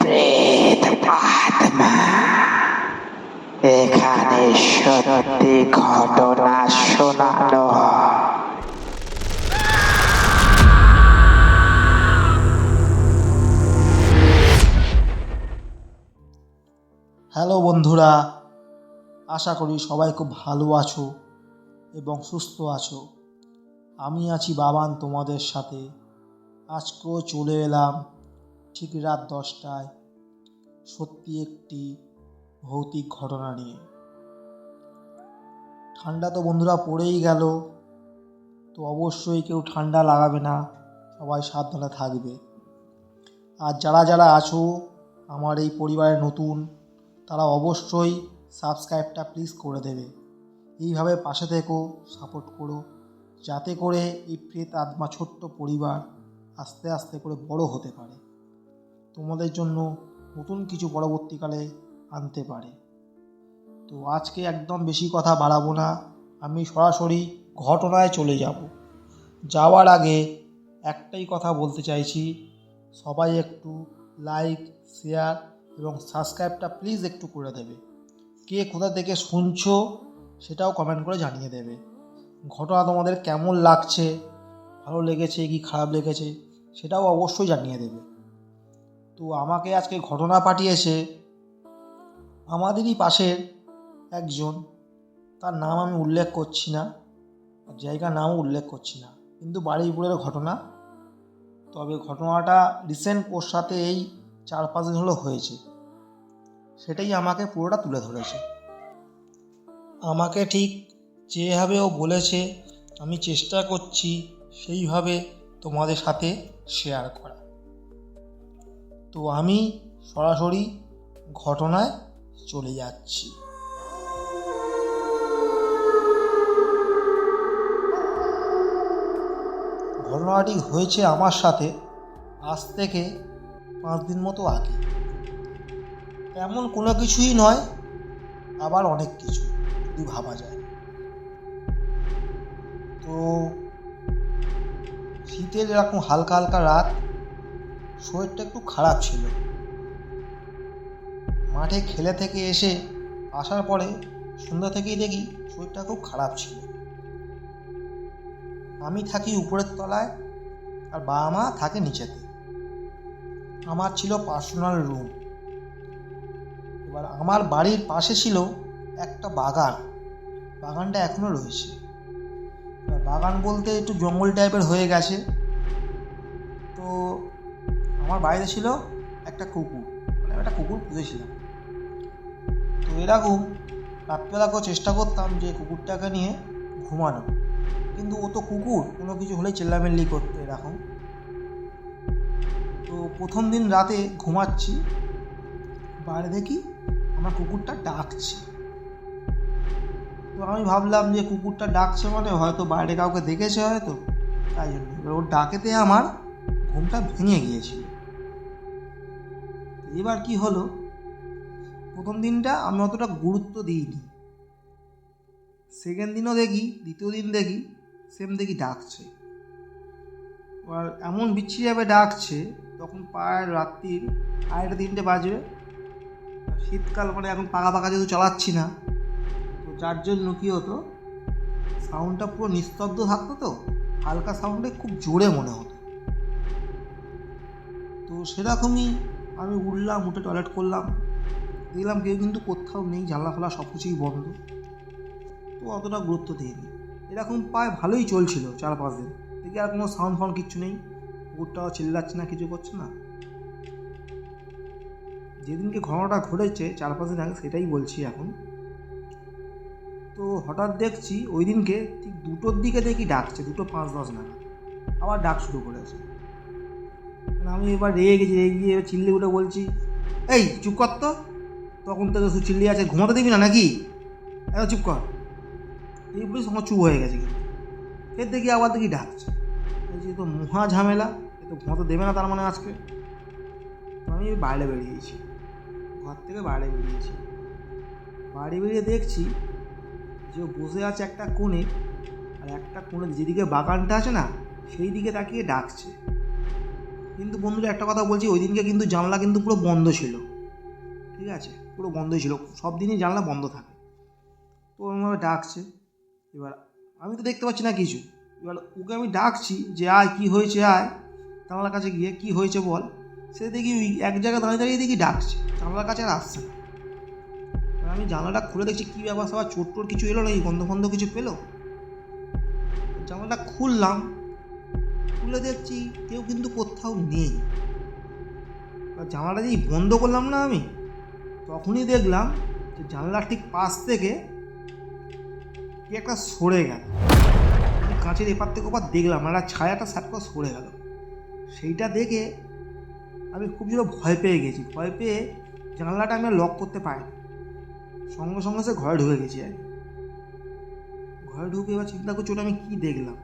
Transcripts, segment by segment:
প্রেত আত্মা এখানে সত্যি ঘটনা শোনানো হ্যালো বন্ধুরা, আশা করি সবাই খুব ভালো আছো এবং সুস্থ আছো। আমি আছি বাবান তোমাদের সাথে। আজকেও চলে এলাম ঠিক রাত 10টায় সত্যি একটি ভৌতিক ঘটনা নিয়ে। ঠান্ডা তো বন্ধুরা পড়েই গেল, তো অবশ্যই কেউ ঠান্ডা লাগাবে না, সবাই সাবধানে থাকবে। আর যারা যারা আছো আমার এই পরিবারের নতুন, তারা অবশ্যই সাবস্ক্রাইবটা প্লিজ করে দেবে। এইভাবে পাশে থেকো, সাপোর্ট করো, যাতে করে এই প্রেত আত্মা ছোট্ট পরিবার আস্তে আস্তে করে বড় হতে পারে, তোমাদের জন্য নতুন কিছু পরবর্তীকালে আনতে পারে। তো আজকে একদম বেশি কথা বাড়াবো না, আমি সরাসরি ঘটনায় চলে যাব। যাওয়ার আগে একটাই কথা বলতে চাইছি, সবাই একটু লাইক, শেয়ার এবং সাবস্ক্রাইবটা প্লিজ একটু করে দেবে। কে কোথা থেকে শুনছো সেটাও কমেন্ট করে জানিয়ে দেবে। ঘটনা তোমাদের কেমন লাগছে, ভালো লেগেছে কি খারাপ লেগেছে সেটাও অবশ্যই জানিয়ে দেবে। তো আমাকে আজকে ঘটনা পাঠিয়েছে আমাদেরই পাশের একজন, তার নাম আমি উল্লেখ করছি না, জায়গার নামও উল্লেখ করছি না, কিন্তু বারুইপুরের ঘটনা। তবে ঘটনাটা রিসেন্ট ওর সাথে এই 4-5 দিন হলো হয়েছে, সেটাই আমাকে পুরোটা তুলে ধরেছে। আমাকে ঠিক যেভাবে ও বলেছে আমি চেষ্টা করছি সেইভাবে তোমাদের সাথে শেয়ার করা। তো আমি সরাসরি ঘটনায় চলে যাচ্ছি। ঘটনাটি হয়েছে আমার সাথে আজ থেকে 5 দিন মতো আগে। এমন কোনো কিছুই নয়, আবার অনেক কিছু যদি ভাবা যায়। তো শীতের এরকম হালকা হালকা রাত, শরীরটা একটু খারাপ ছিল। মাঠে খেলে থেকে এসে আসার পরে সন্ধ্যা থেকেই দেখি শরীরটা খুব খারাপ ছিল। আমি থাকি উপরের তলায় আর বাবা মা থাকে নিচেতে। আমার ছিল পার্সোনাল রুম। এবার আমার বাড়ির পাশে ছিল একটা বাগান, বাগানটা এখনও রয়েছে। বাগান বলতে একটু জঙ্গল টাইপের হয়ে গেছে। তো আমার বাড়িতে ছিল একটা কুকুর, মানে একটা কুকুর পুষেছিলাম। তো এরকম রাত্রেবেলাকেও চেষ্টা করতাম যে কুকুরটাকে নিয়ে ঘুমানো, কিন্তু ও তো কুকুর, কোনো কিছু হলেই চেল্লামেল্লি করতো এরকম। তো প্রথম দিন রাতে ঘুমাচ্ছি, বাইরে দেখি আমার কুকুরটা ডাকছে। তো আমি ভাবলাম যে কুকুরটা ডাকছে মানে হয়তো বাইরে কাউকে দেখেছে হয়তো, তাই জন্য এবার ওর ডাকেতে আমার ঘুমটা ভেঙে গিয়েছিল। এবার কি হলো, প্রথম দিনটা আমি অতটা গুরুত্ব দিইনি। সেকেন্ড দিনও দেখি, দ্বিতীয় দিন দেখি, সেম দেখি ডাকছে। আর এমন বিচ্ছিরিভাবে ডাকছে, তখন প্রায় রাত্রির 2:30-3টে বাজবে। শীতকাল, মানে এখন পাকা পাকা যেহেতু চালাচ্ছি না, তো যার জন্য কী হতো, সাউন্ডটা পুরো নিস্তব্ধ থাকতো, তো হালকা সাউন্ডে খুব জোরে মনে হতো। তো সেরকমই আমি উঠলাম, উঠে টয়লেট করলাম, দেখলাম কেউ কিন্তু কোথাও নেই, জানলা ফালা সব কিছুই বন্ধ। তো অতটা গুরুত্ব দিইনি। এরকম প্রায় ভালোই চলছিল 4-5 দিন, দেখি আর কোনো সাউন্ড ফাউন্ড কিচ্ছু নেই, কুকুরটাও চিল্লাচ্ছে না, কিছু করছে না। যেদিনকে ঘটনাটা ঘটেছে 4-5 দিন আগে, সেটাই বলছি এখন। তো হঠাৎ দেখছি ওই দিনকে ঠিক 2টোর দিকে দেখি ডাকছে, 2:05-10 নাগাদ আবার ডাক শুরু করেছে। আমি এবার রেগে গেছি, রেগে গিয়ে চিল্লি উঠে বলছি, এই চুপ কর তো, তখন থেকে শুধু চিল্লি আছে, ঘুমাতে দিবি না নাকি, এত চুপ কর। এই বলে সঙ্গে চুপ হয়ে গেছে। কিন্তু ফের দেখি আবার দেখি ডাকছে, বলছি তো মহা ঝামেলা, এ তো ঘুমাতে দেবে না তার মানে আজকে। আমি বাইরে বেরিয়েছি, ঘর থেকে বাইরে বেরিয়েছি। বাড়ি বেরিয়ে দেখছি যে বসে আছে একটা কোণে, আর একটা কোণে যেদিকে বাগানটা আছে না, সেই দিকে তাকিয়ে ডাকছে। কিন্তু বন্ধুরা একটা কথা বলছি, ওই দিনকে কিন্তু জানলা কিন্তু পুরো বন্ধ ছিল, ঠিক আছে, পুরো বন্ধই ছিল, সব দিনই জানলা বন্ধ থাকে। তো আমাকে ডাকছে, এবার আমি তো দেখতে পাচ্ছি না কিছু, এবার ওকে আমি ডাকছি যে আয় কী হয়েছে আয়, জানলার কাছে গিয়ে কী হয়েছে বল। সে দেখি ওই এক জায়গায় দাঁড়িয়ে দাঁড়িয়ে দেখি ডাকছে, জানলার কাছে আর আসছে না। এবার আমি জানলাটা খুলে দেখছি কী ব্যাপার, সবার চোট টোট কিছু এলো নাকি, গন্ধ ফন্ধ কিছু পেলো। জানলাটা খুললাম, খুলে দেখছি কেউ কিন্তু কোথাও নেই। এবার জানলাটা যেই বন্ধ করলাম না আমি, তখনই দেখলাম যে জানলার ঠিক পাশ থেকে কি একটা সরে গেল। আমি কাঁচের এপার থেকে ওপার দেখলাম, একটা ছায়াটা স্যাট করে সরে গেল। সেইটা দেখে আমি খুব জোরে ভয় পেয়ে গেছি। ভয় পেয়ে জানলাটা আমি আর লক করতে পারিনি, সঙ্গে সঙ্গে সে ঘরে ঢুকে গেছি। আর ঘরে ঢুকে এবার চিন্তা করছি ওটা আমি কী দেখলাম,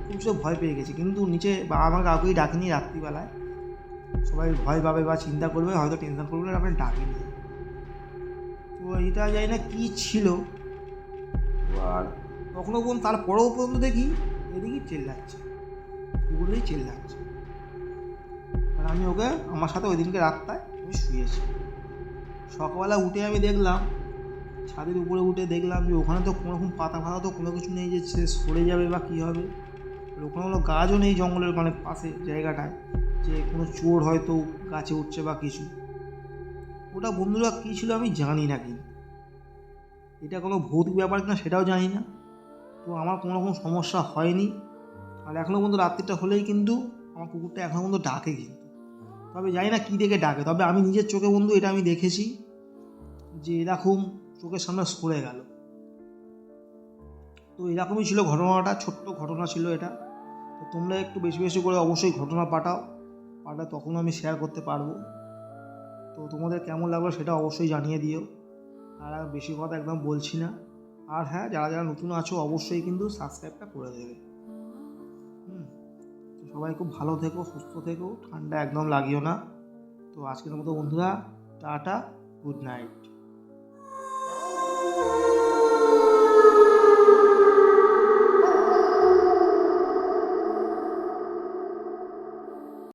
খুব জোরে ভয় পেয়ে গেছি। কিন্তু নিচে বা আমাকে কাউকেই ডাকিনি রাত্রিবেলায়, সবাই ভয় পাবে বা চিন্তা করবে, হয়তো টেনশন করবে, আমাকে ডাকিনি। তো এটা জানি না কী ছিল। আর কখনো কোন তারপরেও পর্যন্ত দেখি এদিকেই চেল্লাচ্ছে, কুকুরেই চেল্লাচ্ছে। আর আমি ওকে, আমার সাথে ওই দিনকে রাতটায় আমি শুয়েছি। সকালবেলা উঠে আমি দেখলাম, ছাদের উপরে উঠে দেখলাম যে ওখানে তো কোনোরকম পাতা ফাতা তো কোনো কিছু নেই যে সে সরে যাবে বা কী হবে। আর ওখানে কোনো গাছও নেই জঙ্গলের মানে পাশে জায়গাটায় যে কোনো চোর হয়তো গাছে উঠছে বা কিছু। ওটা বন্ধুরা কী ছিল আমি জানি না, কিন্তু এটা কোনো ভৌতিক ব্যাপার কিনা সেটাও জানি না। তো আমার কোনো রকম সমস্যা হয়নি। আর এখনও পর্যন্ত রাত্রিটা হলেই কিন্তু আমার কুকুরটা এখনও পর্যন্ত ডাকে, কিন্তু তবে জানি না কী দেখে ডাকে। তবে আমি নিজের চোখে বন্ধু এটা আমি দেখেছি যে এরকম চোখের সামনে সরে গেল। তো এরকমই ছিল ঘটনাটা, ছোট্ট ঘটনা ছিল এটা। তো তোমরা একটু বেশি বেশি করে অবশ্যই ঘটনা পাঠালে তখন আমি শেয়ার করতে পারবো। তো তোমাদের কেমন লাগলো সেটা অবশ্যই জানিয়ে দিও। আর বেশি কথা একদম বলছি না। আর হ্যাঁ, যারা যারা নতুন আছো অবশ্যই কিন্তু সাবস্ক্রাইবটা করে দেবে। তো সবাই খুব ভালো থেকো, সুস্থ থেকো, ঠান্ডা একদম লাগিও না। তো আজকের মতো বন্ধুরা, টাটা, গুড নাইট।